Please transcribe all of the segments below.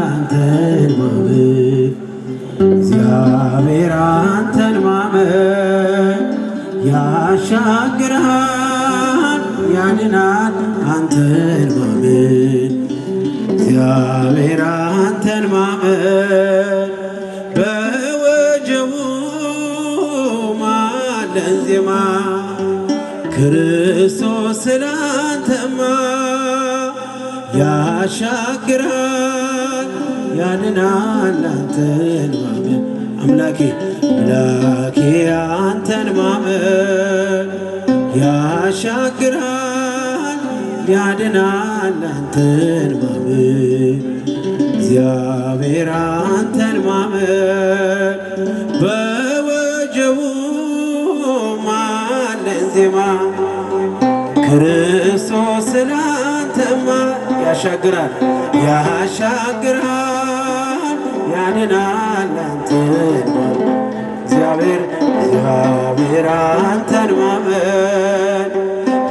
አንተን ማመን እግዚአብሔር አንተን ማመን ያሻግራል ያድናል አንተን ማመን እግዚአብሔር አንተን ማመን በወጀቡ ማለን ዜማ ክርስቶስ ስላንተማ ያሻግራል ያድናል አንተን ማመን አምላኬ አንተን ማመን ያሻግራል ያድናል አንተን ማመን እግዚአብሔር አንተን ማመን በወጀቡ ማለን ዜማ ክርስቶስ ስላንተማ ያሻግራል ያድናል አንተን እግዚአብሔር አንተን ማመን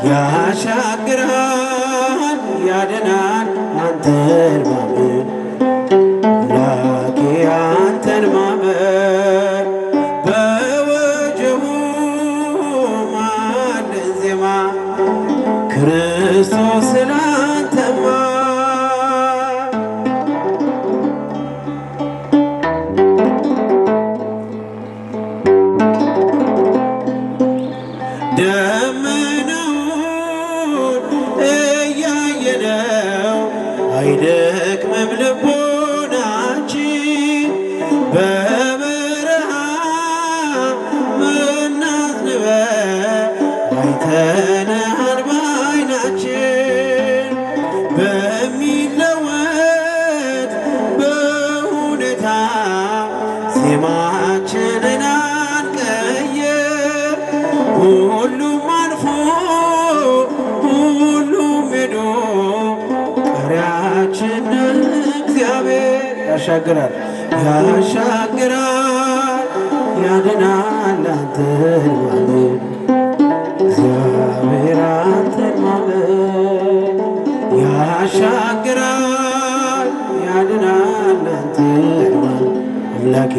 ያሻግራል ያድናል አንተን ማመን አምላኬ አንተን ማመን በወጀቡ ማለን ዜማ ክርስቶስ ስላንተማ ደመናውን እያየነው አይደክምም ልቦናችን በበረሃ ምናዝንበው አይተነሃል በዓይናችን በሚለወጥ በሁኔታ ዜማችንን አንቀይር ሁሉም አልፎ ሁሉም ሄዶ ቀሪያችን እግዚአብሔር ያሻግራል ያድናል አንተን ማመን እግዚአብሔር አንተን ማመን ያሻግራል ያድናል አንተን ማመን አምላኬ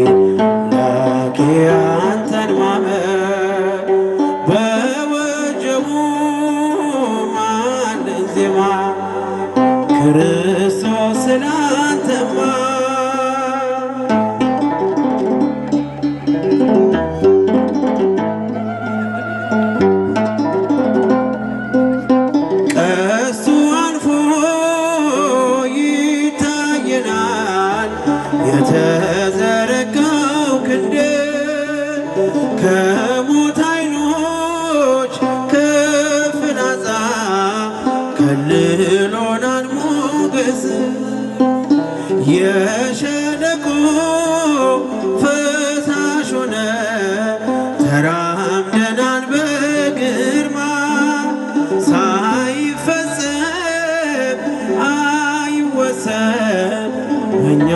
አንተን ማመን በወጀቡ ማለን ዜማ ክርስቶስ ስላንተማ ቀስቱ አልፎ ይታየናል የተዘረጋው ክንድ ከሞት ኃይሎች ከፍላጻ ከልሎናል ሞገስ የሸለቆ ፈሳሽ ሆነ ተራምደናል በግርማ ሳይፈጸም አይወሰን እኛ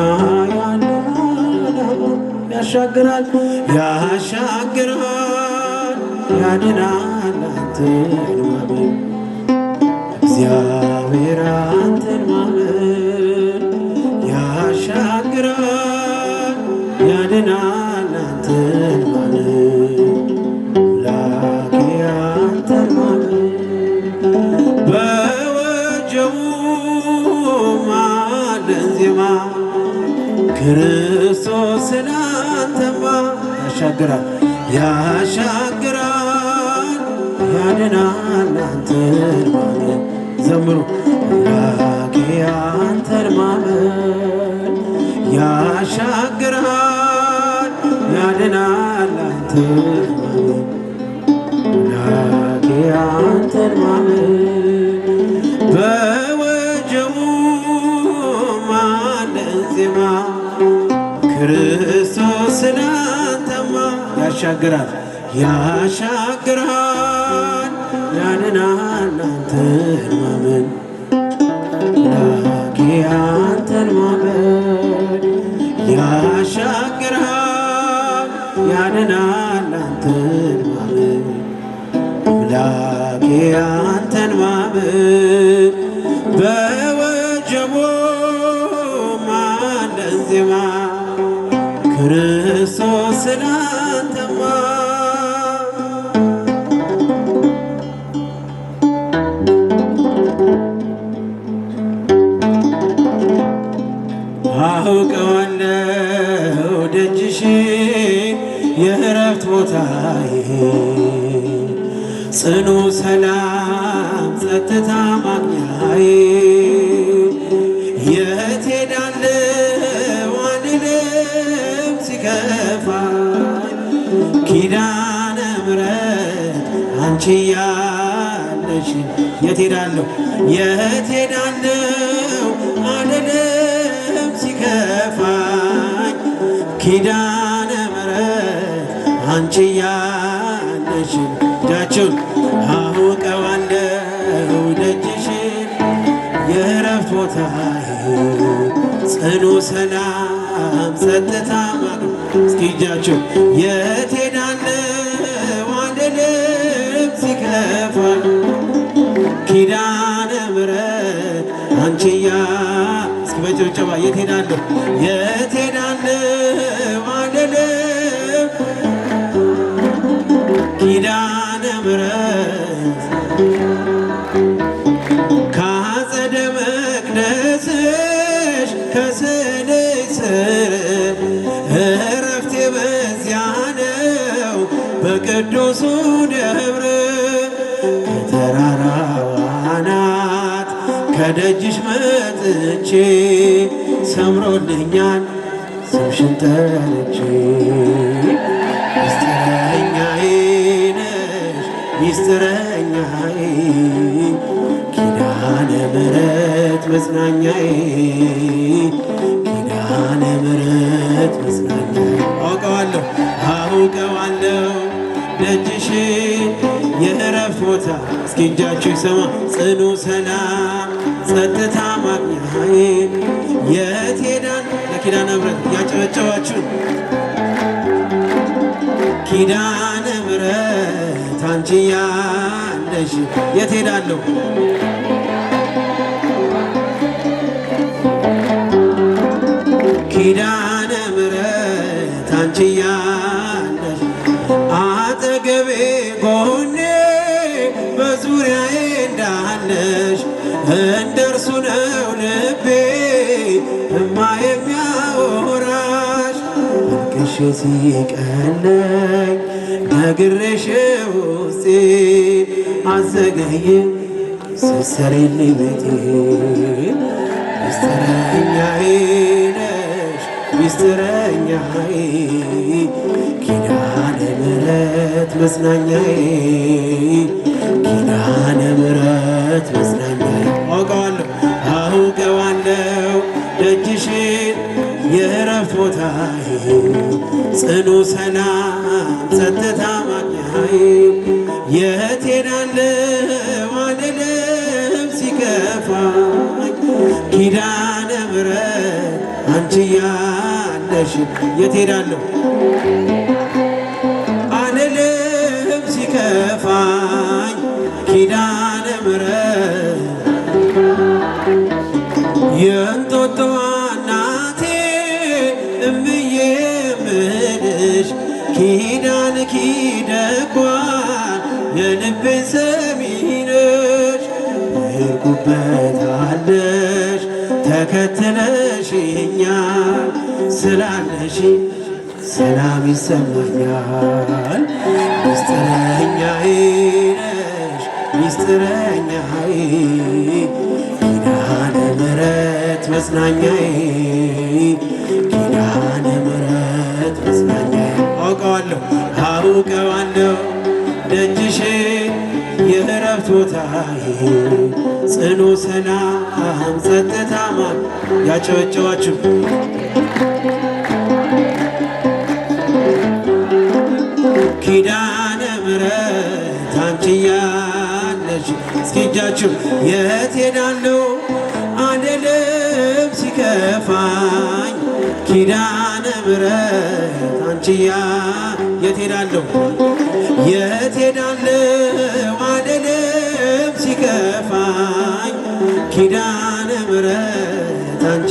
ያሻግራል ያድናል አንተን ማመን እግዚአብሔር አንተን ማመን ያሻግራል ያድናል አንተን ማመን አምላኬ አንተን ማመን በወጀቡ ማለን ዜማ ክርስቶስ ስላንተማ ያሻግራል ያድናል አንተን ማመን ዘምሩ አምላኬ አንተን ማመን ያሻግራል ያድናል አንተን ማመን አምላኬ አንተን ማመን በወጀቡ ማለን ዜማ ክርስቶስ ስላንተማ ያሻግራል ያድናል አንተን ማመን አምላኬ አንተን ማመን ያሻግራል ያድናል አንተን ማመን አምላኬ አንተን ማመን በወጀቡ ዜማ ክርስቶስ ስላንተማ አውቀዋለሁ ደጅሽን የእረፍት ቦታዬ ጽኑ ሰላም ጸጥታ ማግኛዬ የት ሄዳለሁ አልልም ሲከፋኝ ኪዳነ ምሕረት አንቺ ያለሽ የት ሄዳለሁ አልልም ሲከፋኝ ኪዳነ ምሕረት አንቺ ያለሽ እጃችሁን አውቀዋለሁ ደጅሽን የእረፍት ቦታዬ ጽኑ ሰላም ጸጥታ እስኪ እጃችሁ የት ሄዳለሁ አልልም ሲከፋኝ ኪዳነ ምሕረት አንቺያ እስኪ በጭብጨባ የት ሄዳለሁ አልልም ኪዳነ ምሕረት ከአጸደ መቅደስሽ ከስዕልሽ ስር እረፍቴ በዚያ ነው በቅዱሱ ደብር ከተራራው አናት ከደጅሽ መጥቼ ሰምሮልኛል ስምሽን ጠርቼ ሚስጥረኛዬ ነሽ ሚስጥረኛዬ ኪዳነ ምሕረት መጽናኛዬ ኪዳነ ምሕረት መጽናኛዬ አውቀዋለሁ ደጅሽን የእረፍት ቦታ እስኪ እጃችሁ ይሰማ ጽኑ ሰላም ጸጥታ ማግኛዬ የት ሄዳን ለኪዳነ ምሕረት ያጨበጨባችሁ ኪዳነ ምሕረት አንቺ ያለሽ የት ሄዳለሁ ኪዳነ ምሕረት አንቺ ያለሽ አጠገቤ ጎኔ በዙሪያዬ እንዳለሽ እንደርሱ ነው ልቤ እማ የሚያወራሽ አልቅሼ ሲቀለኝ ነግሬሽ ውስጤ አዘገየ ስትሰሪልኝ ቤቴ ሚስጥረኛዬ ነሽ ሚስጥረኛዬ ኪዳነ ምሕረት መጽናኛዬ ኪዳነ ምሕረት መጽናኛዬ አውቀዋለሁ ደጅሽን የእረፍት ቦታዬ ጽኑ ሰላም ጸጥታ ማግኛዬ የት ሄዳለሁ አልልም ሲከፋኝ ኪዳነ ምሕረት አንቺ ያለሽ የት ሄዳለሁ አልልም ሲከፋኝ ኪዳነ ምሕረት የእንጦጦ እናቴ እምዬ ምልሽ ኪዳን ኪደጓ የልቤ ሰሚ ነሽ በሄድኩበት አለሽ ተከትለሽኛል ስላለሽ ሰላም ይሰማኛል ሚስጥረኛዬ ነሽ ሚስጥረኛዬ ኪዳነ ምሕረት መጽናኛዬ ኪዳነ ምሕረት መጽናኛዬ አውቀዋለሁ ደጅሽን የእረፍት ቦታዬ ጽኑ ሰላም ጸጥታ ያጨበጨባችሁ ኪዳነ ምሕረት አንቺ ያለሽ እስኪ እጃችሁ የት ሄዳለሁ አልልም ሲከፋኝ ኪዳነ ምሕረት አንቺ የት ሄዳለሁ አልልም ሲከፋኝ ኪዳነ ምሕረት አንቺ